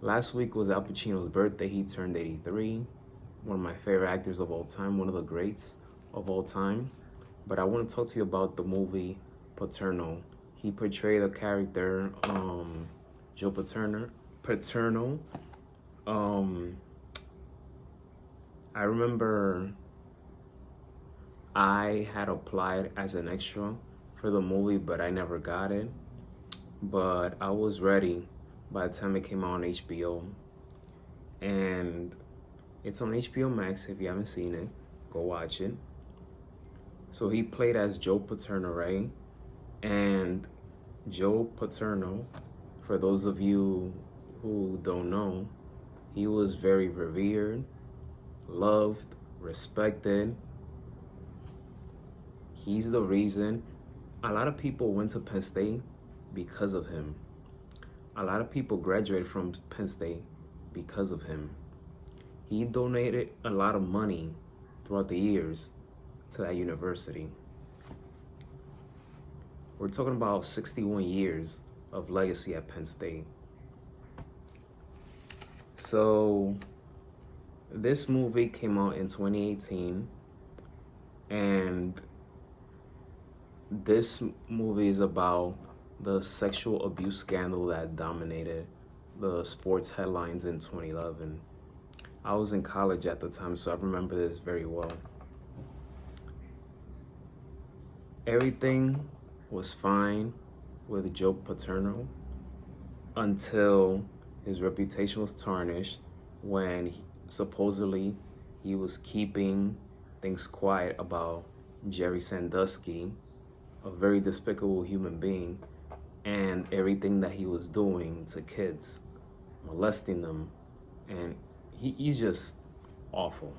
Last week was Al Pacino's birthday. He turned 83. One of my favorite actors of all time, one of the greats of all time. But I want to talk to you about the movie Paterno. He portrayed a character, Joe Paterno. Um, I remember I had applied as an extra for the movie, but I never got it. But I was ready by the time it came out on HBO. And it's on HBO Max. If you haven't seen it, go watch it. So he played as Joe Paterno, right? And Joe Paterno, for those of you who don't know, he was very revered, loved, respected. He's the reason a lot of people went to Penn State because of him. A lot of people graduated from Penn State because of him. He donated a lot of money throughout the years to that university. We're talking about 61 years of legacy at Penn State. So this movie came out in 2018, and this movie is about the sexual abuse scandal that dominated the sports headlines in 2011. I was in college at the time, so I remember this very well. Everything was fine with Joe Paterno until his reputation was tarnished when supposedly he was keeping things quiet about Jerry Sandusky, a very despicable human being, and everything that he was doing to kids, molesting them, and he's just awful.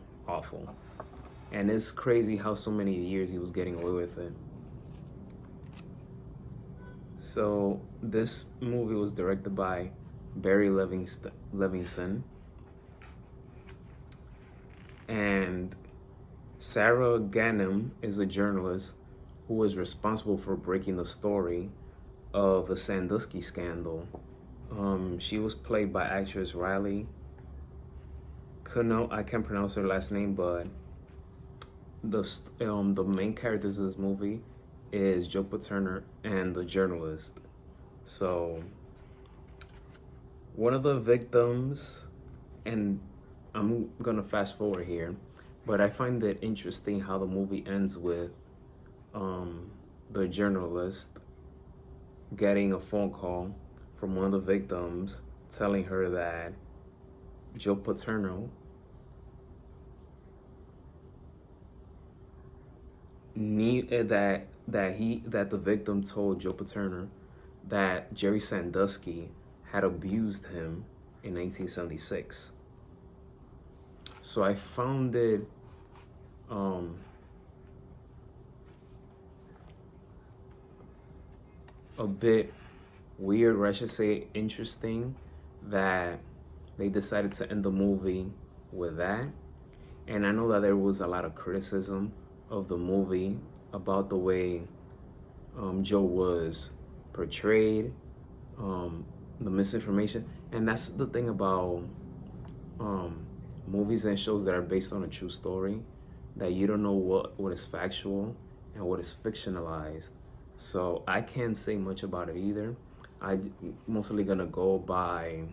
And it's crazy how so many years he was getting away with it. So this movie was directed by Barry Levinson, and Sarah Ganem is a journalist who was responsible for breaking the story of the Sandusky scandal. She was played by actress Riley. I can't pronounce her last name, but the main characters of this movie is Joe Paterno and the journalist. So one of the victims, and I'm gonna fast forward here, but I find it interesting how the movie ends with the journalist getting a phone call from one of the victims telling her that Joe Paterno that the victim told Joe Paterno that Jerry Sandusky had abused him in 1976. So I found it a bit weird, or I should say interesting, that they decided to end the movie with that. And I know that there was a lot of criticism of the movie about the way Joe was portrayed, the misinformation. And that's the thing about movies and shows that are based on a true story, that you don't know what is factual and what is fictionalized. So I can't say much about it either. I'm mostly gonna go by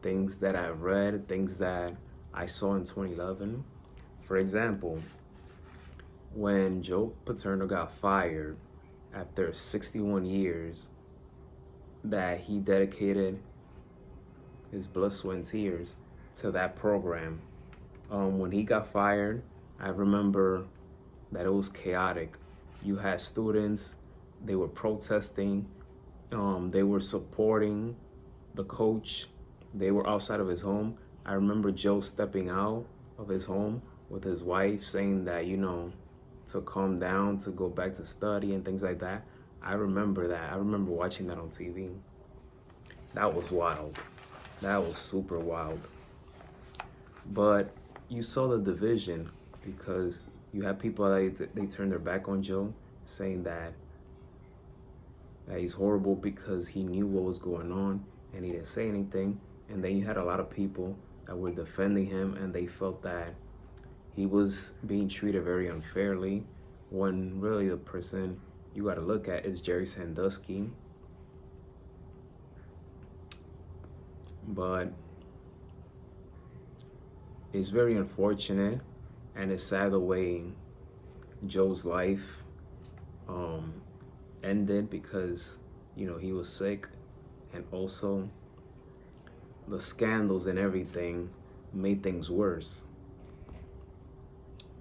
things that I've read, things that I saw in 2011. For example, when Joe Paterno got fired after 61 years that he dedicated his blood, sweat, and tears to that program. When he got fired, I remember that it was chaotic. You had students, they were protesting, they were supporting the coach, they were outside of his home. I remember Joe stepping out of his home with his wife saying that, to calm down, to go back to study and things like that. I remember that. I remember watching that on TV. That was wild. That was super wild. But you saw the division because you had people that they turned their back on Joe, saying that he's horrible because he knew what was going on and he didn't say anything. And then you had a lot of people that were defending him, and they felt that he was being treated very unfairly, when really the person you got to look at is Jerry Sandusky. But it's very unfortunate, and it's sad the way Joe's life ended, because he was sick, and also the scandals and everything made things worse.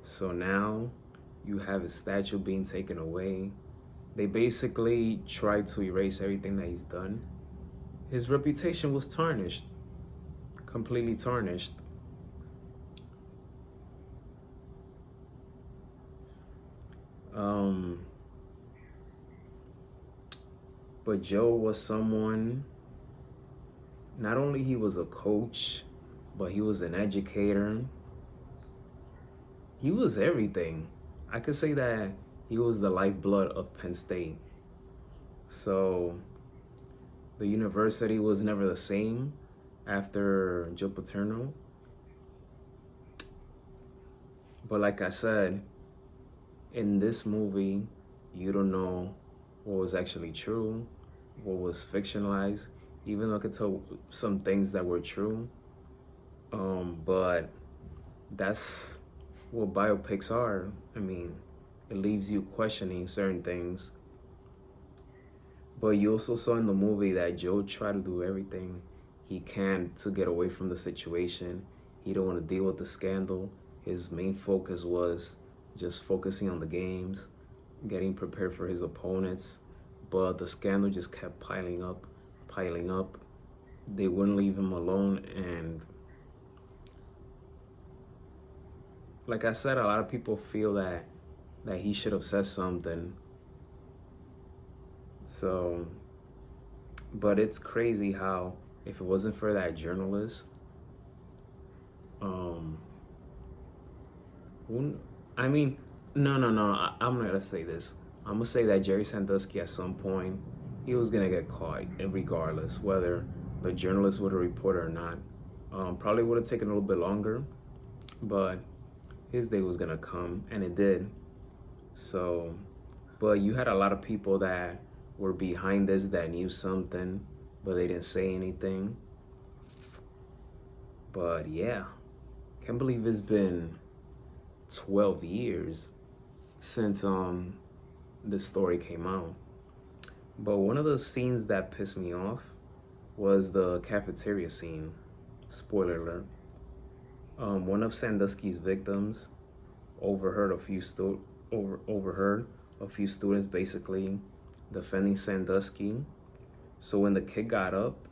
So now you have his statue being taken away. They basically tried to erase everything that he's done. His reputation was tarnished, completely tarnished. But Joe was someone, not only he was a coach, but he was an educator. He was everything. I could say that he was the lifeblood of Penn State. So the university was never the same after Joe Paterno. But like I said, in this movie, you don't know what was actually true, what was fictionalized, even though I could tell some things that were true. But that's what biopics are. I mean, it leaves you questioning certain things. But you also saw in the movie that Joe tried to do everything he can to get away from the situation. He don't want to deal with the scandal. His main focus was just focusing on the games, getting prepared for his opponents. But the scandal just kept piling up. They wouldn't leave him alone. And like I said, a lot of people feel that he should have said something. So, but it's crazy how if it wasn't for that journalist, I mean, no, I'm not gonna say this. I'm gonna say that Jerry Sandusky at some point, he was gonna get caught, regardless whether the journalist would have reported or not. Probably would have taken a little bit longer, but his day was gonna come, and it did. So, but you had a lot of people that were behind this that knew something, but they didn't say anything. But yeah, can't believe it's been 12 years since this story came out. But one of the scenes that pissed me off was the cafeteria scene. Spoiler alert. One of Sandusky's victims overheard a few students basically defending Sandusky. So when the kid got up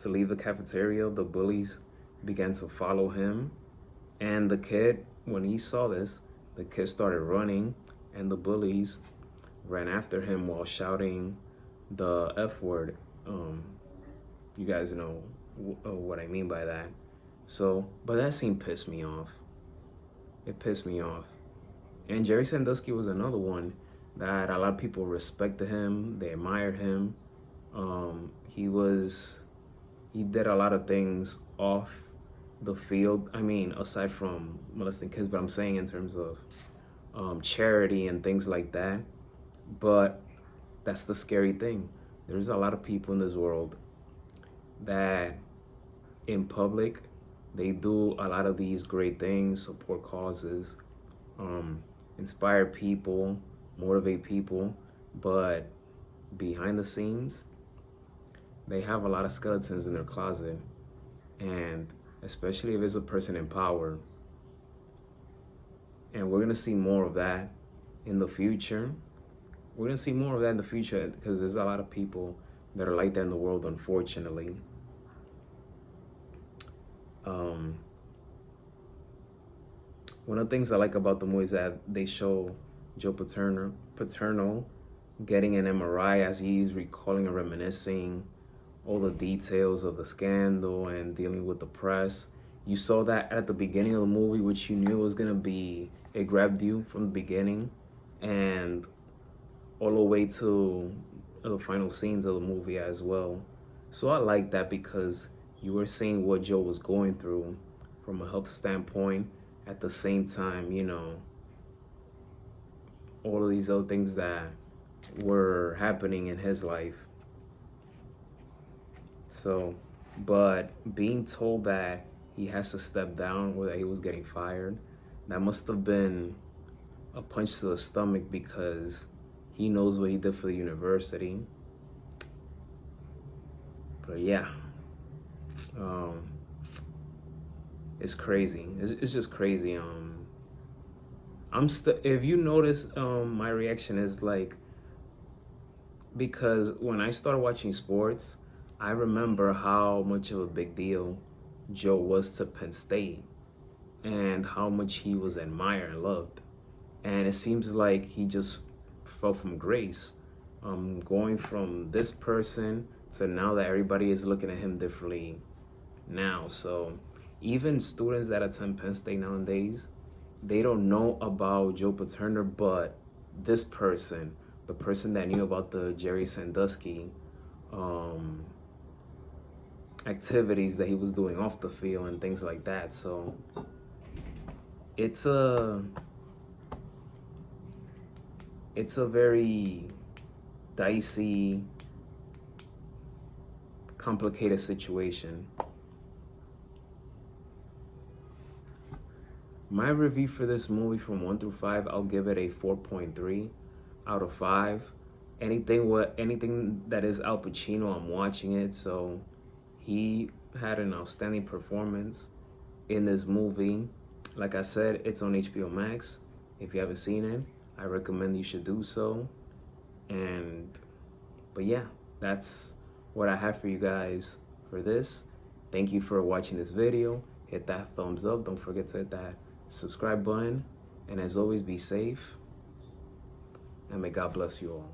to leave the cafeteria, the bullies began to follow him. And the kid, when he saw this, the kid started running, and the bullies ran after him while shouting the F word. You guys know what I mean by that. So, but that scene pissed me off. It pissed me off. And Jerry Sandusky was another one that a lot of people respected him. They admired him. He did a lot of things off the field. I mean, aside from molesting kids, but I'm saying in terms of charity and things like that. But that's the scary thing. There's a lot of people in this world that in public, they do a lot of these great things, support causes, inspire people, motivate people, but behind the scenes, they have a lot of skeletons in their closet. And especially if it's a person in power. And we're gonna see more of that in the future. We're gonna see more of that in the future because there's a lot of people that are like that in the world, unfortunately. One of the things I like about the movie is that they show Joe Paterno getting an MRI as he's recalling and reminiscing all the details of the scandal and dealing with the press. You saw that at the beginning of the movie, which you knew was gonna be, it grabbed you from the beginning and all the way to the final scenes of the movie as well. So I like that because You were seeing what Joe was going through from a health standpoint. At the same time, you know, all of these other things that were happening in his life. So, but being told that he has to step down or that he was getting fired, that must have been a punch to the stomach, because he knows what he did for the university. But yeah, it's crazy. It's just crazy. If you notice, my reaction is like, because when I started watching sports, I remember how much of a big deal Joe was to Penn State and how much he was admired and loved. And it seems like he just fell from grace, going from this person to now that everybody is looking at him differently now. So even students that attend Penn State nowadays, they don't know about Joe Paterno, but this person, the person that knew about the Jerry Sandusky activities that he was doing off the field and things like that. So it's a very dicey, complicated situation. My review for this movie from 1 through 5, I'll give it a 4.3 out of 5. Anything that is Al Pacino, I'm watching it, so he had an outstanding performance in this movie. Like I said, it's on HBO Max. If you haven't seen it, I recommend you should do so. But yeah, that's what I have for you guys for this. Thank you for watching this video. Hit that thumbs up. Don't forget to hit that subscribe button. And as always, be safe. And may God bless you all.